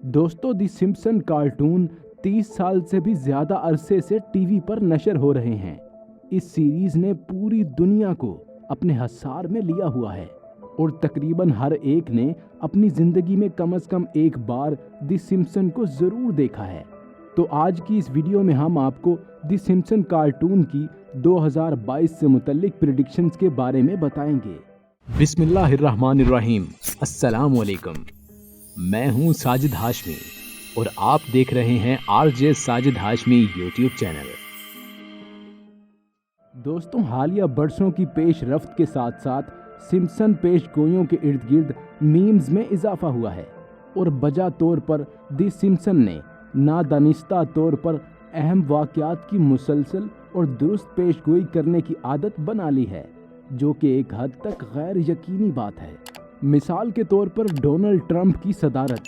दोस्तों, दी Simpson cartoon 30 साल से भी ज्यादा अरसे से टीवी पर नशर हो रहे हैं। इस सीरीज ने पूरी दुनिया को अपने हसार में लिया हुआ है और तकरीबन हर एक ने अपनी जिंदगी में कम से कम एक बार दी सिम्पसन को जरूर देखा है। तो आज की इस वीडियो में हम आपको दी सिम्पसन कार्टून की 2022 से मुतल्लिक प्रेडिक्शंस के बारे में बताएंगे। बिस्मिल्लाहिर्रहमानिर्रहीम, अस्सलाम वालेकुम। मैं हूं साजिद हाशमी और आप देख रहे हैं RJ Sajid Hashmi YouTube channel. दोस्तों, हालिया बरसों की पेश रफ्त के साथ साथ सिम्पसन पेश गोइयों के इर्द गिर्द मीम्स में इजाफा हुआ है और बजा तौर पर दी सिम्पसन ने नादानिस्ता तौर पर अहम वाक़यात की मुसलसल और दुरुस्त पेश गोई करने की आदत बना ली है, जो कि एक हद तक गैर यकीनी बात है। मिसाल के तौर पर डोनाल्ड ट्रंप की सदारत,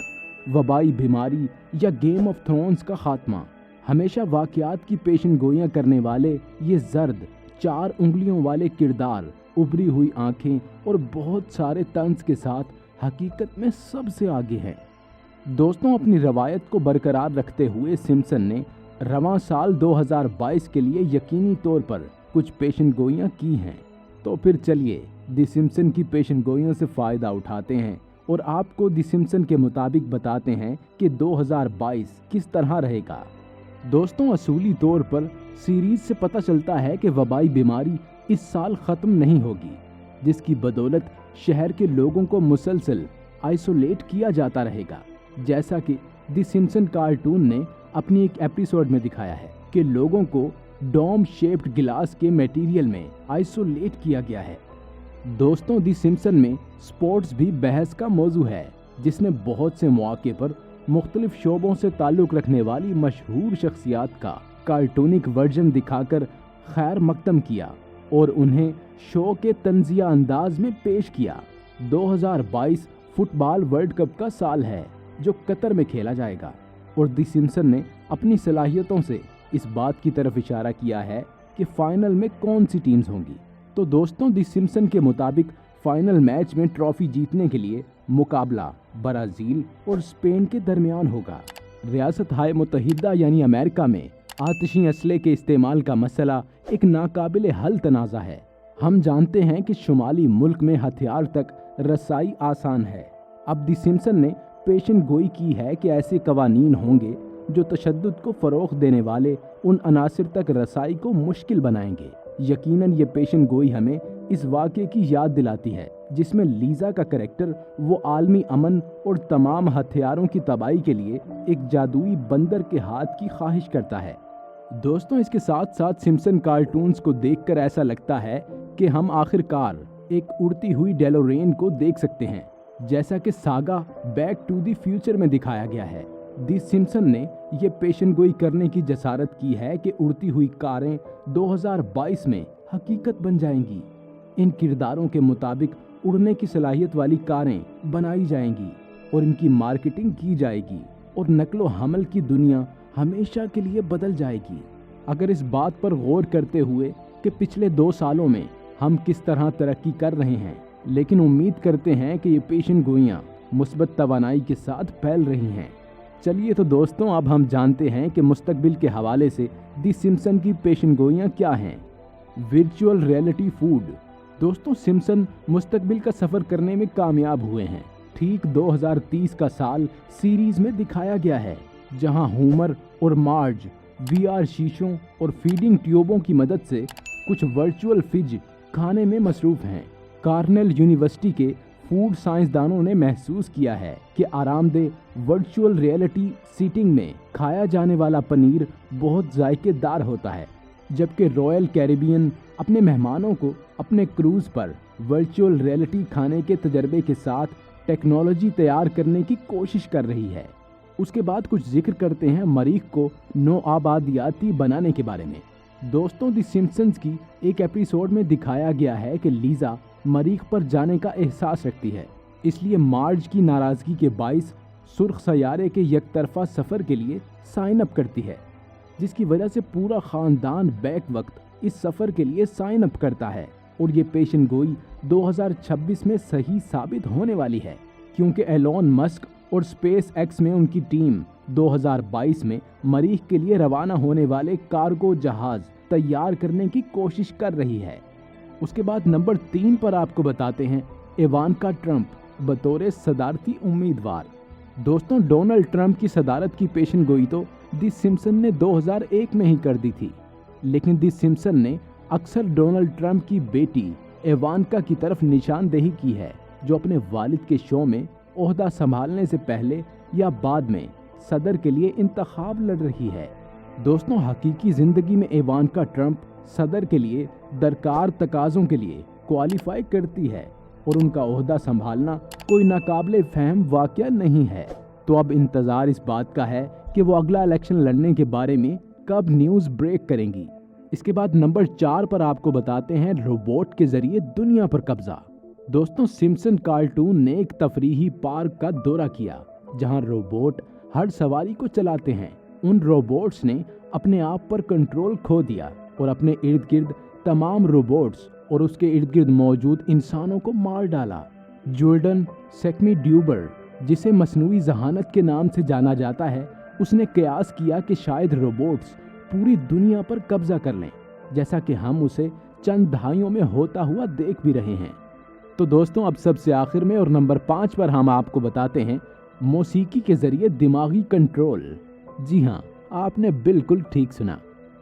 वबाई बीमारी या गेम ऑफ थ्रोन्स का खात्मा। हमेशा वाक़यात की पेशन गोइयाँ करने वाले ये जर्द 4 उंगलियों वाले किरदार, उभरी हुई आंखें और बहुत सारे तंज के साथ हकीकत में सबसे आगे हैं। दोस्तों, अपनी रवायत को बरकरार रखते हुए सिम्पसन ने रवां साल 2022 के लिए यकीनी तौर पर कुछ पेशन गोइयाँ की हैं। तो फिर चलिए दी सिम्पसन की पेशन गोइयों से फ़ायदा उठाते हैं और आपको दी सिम्पसन के मुताबिक बताते हैं कि 2022 किस तरह रहेगा। दोस्तों, असूली तौर पर सीरीज से पता चलता है कि वबाई बीमारी इस साल ख़त्म नहीं होगी, जिसकी बदौलत शहर के लोगों को मुसलसल आइसोलेट किया जाता रहेगा। जैसा कि दी सिम्पसन कार्टून ने अपनी एक एपिसोड में दिखाया है कि लोगों को डोम शेप्ड गिलास के मटेरियल में आइसोलेट किया गया है। दोस्तों, दी सिम्पसन में स्पोर्ट्स भी बहस का मौजू है, जिसमें बहुत से मौके पर मुख्तलिफ शोबों से ताल्लुक़ रखने वाली मशहूर शख्सियात का कार्टूनिक वर्जन दिखाकर खैर मकदम किया और उन्हें शो के तंजिया अंदाज में पेश किया। 2022 फुटबॉल वर्ल्ड कप का साल है, जो कतर में खेला जाएगा और दी सिम्पसन ने अपनी सलाहियतों से इस बात की तरफ इशारा किया है कि फाइनल में कौन सी टीम्स होंगी। तो दोस्तों, दी सिम्पसन के मुताबिक फाइनल मैच में ट्रॉफी जीतने के लिए मुकाबला ब्राज़ील और स्पेन के दरमियान होगा। रियासत हाय मुत्तहिदा यानी अमेरिका में आतिशी असले के इस्तेमाल का मसला एक नाकाबिले हल तनाज़ा है। हम जानते हैं कि शुमाली मुल्क में हथियार तक रसाई आसान है। अब दी सिम्पसन ने पेशन गोई की है कि ऐसे कवानीन होंगे जो तशद्दुद को फ़रोग़ देने वाले उन अनासिर तक रसाई को मुश्किल बनाएंगे। यकीनन ये पेशन गोई हमें इस वाक़े की याद दिलाती है जिसमें लीज़ा का करैक्टर वो आलमी अमन और तमाम हथियारों की तबाही के लिए एक जादुई बंदर के हाथ की ख्वाहिश करता है। दोस्तों, इसके साथ साथ सिम्पसन कार्टून्स को देखकर ऐसा लगता है कि हम आखिरकार एक उड़ती हुई डेलोरेन को देख सकते हैं, जैसा कि saga back to the future में दिखाया गया है। दी सिम्पसन ने ये पेशन गोई करने की जसारत की है कि उड़ती हुई कारें 2022 में हकीकत बन जाएंगी। इन किरदारों के मुताबिक उड़ने की सलाहियत वाली कारें बनाई जाएंगी और इनकी मार्केटिंग की जाएगी और नकलो हमल की दुनिया हमेशा के लिए बदल जाएगी। अगर इस बात पर गौर करते हुए कि पिछले 2 सालों में हम किस तरह तरक्की कर रहे हैं, लेकिन उम्मीद करते हैं कि ये पेशन गोइयाँ मुस्बत तवानाई के साथ फैल रही हैं। चलिए तो दोस्तों, अब हम जानते हैं कि मुस्तकबिल के हवाले से दी सिम्पसन की पेशन गोइयाँ क्या हैं। Virtual reality food. दोस्तों, सिम्पसन मुस्तकबिल का सफ़र करने में कामयाब हुए हैं। ठीक 2030 का साल सीरीज़ में दिखाया गया है, जहां होमर और मार्ज VR शीशों और फीडिंग ट्यूबों की मदद से कुछ वर्चुअल फिज खाने में मसरूफ़ हैं। कार्नेल यूनिवर्सिटी के फूड साइंसदानों ने महसूस किया है कि आरामदेह वर्चुअल रियलिटी सीटिंग में खाया जाने वाला पनीर बहुत जायकेदार होता है, जबकि रॉयल कैरिबियन अपने मेहमानों को अपने क्रूज़ पर वर्चुअल रियलिटी खाने के तजर्बे के साथ टेक्नोलॉजी तैयार करने की कोशिश कर रही है। उसके बाद कुछ जिक्र करते हैं मरीख को नो आबादियाती बनाने के बारे में। दोस्तों, दी सिम्पसन्स की एक एपिसोड में दिखाया गया है कि लीज़ा मरीख पर जाने का एहसास रखती है, इसलिए मार्ज की नाराज़गी के बाइस सुर्ख सयारे के यकतरफा सफ़र के लिए साइन अप करती है, जिसकी वजह से पूरा ख़ानदान बैक वक्त इस सफ़र के लिए साइन अप करता है। और ये पेशन गोई 2026 में सही साबित होने वाली है, क्योंकि एलोन मस्क और स्पेस एक्स में उनकी टीम 2022 में मरीख के लिए रवाना होने वाले कार्गो जहाज तैयार करने की कोशिश कर रही है। उसके बाद नंबर 3 पर आपको बताते हैं इवानका ट्रंप बतौर सदारती उम्मीदवार। दोस्तों, डोनाल्ड ट्रंप की सदारत की पेशन गोई तो दी सिम्पसन ने 2001 में ही कर दी थी, लेकिन दी सिम्पसन ने अक्सर डोनाल्ड ट्रंप की बेटी इवानका की तरफ निशानदेही की है, जो अपने वालिद के शो में ओहदा संभालने से पहले या बाद में सदर के लिए इंतखाब लड़ रही है। दोस्तों, हकीकी जिंदगी में इवानका ट्रंप सदर के लिए दरकार तकाज़ों के लिए क्वालिफाई करती है और उनका ओहदा संभालना कोई नाकाबिले फहम वाक़या नहीं है। तो अब इंतज़ार इस बात का है कि वो अगला इलेक्शन लड़ने के बारे में कब न्यूज़ ब्रेक करेंगी। इसके बाद नंबर 4 पर आपको बताते हैं रोबोट के जरिए दुनिया पर कब्जा। दोस्तों, सिम्पसन कार्टून ने एक तफरीही पार्क का दौरा किया जहां रोबोट हर सवारी को चलाते हैं। उन रोबोट्स ने अपने आप पर कंट्रोल खो दिया और अपने इर्द गिर्द तमाम रोबोट्स और उसके इर्द गिर्द मौजूद इंसानों को मार डाला। जॉर्डन सेक्मी ड्यूबर, जिसे मसनूई जहानत के नाम से जाना जाता है, उसने कयास किया कि शायद रोबोट्स पूरी दुनिया पर कब्जा कर लें, जैसा कि हम उसे चंद दहाइयों में होता हुआ देख भी रहे हैं। तो दोस्तों, अब सबसे आखिर में और नंबर 5 पर हम आपको बताते हैं मौसीकी के जरिए दिमागी कंट्रोल। जी हाँ, आपने बिल्कुल ठीक सुना।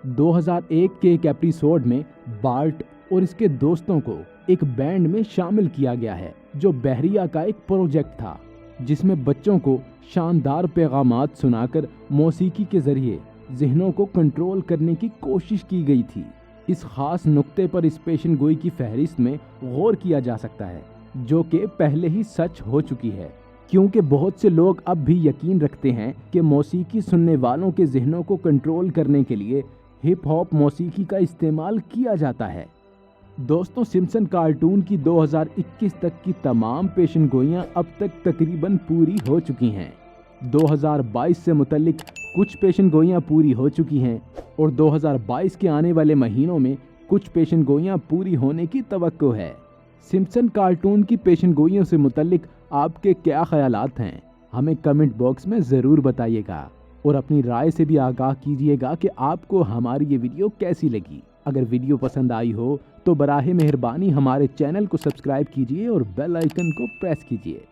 2001 के एक एपिसोड में बार्ट और इसके दोस्तों को एक बैंड में शामिल किया गया है, जो बहरिया का एक प्रोजेक्ट था, जिसमें बच्चों को शानदार पैगामात सुनाकर मौसीकी के जरिए ज़हनों को कंट्रोल करने की कोशिश की गई थी। इस खास नुक्ते पर इस पेशन गोई की फहरिस्त में गौर किया जा सकता है, जो कि पहले ही सच हो चुकी है, क्योंकि बहुत से लोग अब भी यकीन रखते हैं कि मौसीकी सुनने वालों के ज़हनों को कंट्रोल करने के लिए हिप हॉप मौसीकी का इस्तेमाल किया जाता है। दोस्तों, सिम्पसन कार्टून की 2021 तक की तमाम पेशन गोइयां अब तक तकरीबन पूरी हो चुकी हैं। 2022 से मुतल्लिक कुछ पेशन गोइयां पूरी हो चुकी हैं और 2022 के आने वाले महीनों में कुछ पेशन गोइयां पूरी होने की तवक्को है। सिम्पसन कार्टून की पेशन गोइयों से मुतल्लिक आपके क्या ख्यालात हैं, हमें कमेंट बॉक्स में ज़रूर बताइएगा और अपनी राय से भी आगाह कीजिएगा कि आपको हमारी ये वीडियो कैसी लगी। अगर वीडियो पसंद आई हो तो बराहे मेहरबानी हमारे चैनल को सब्सक्राइब कीजिए और बेल आइकन को प्रेस कीजिए।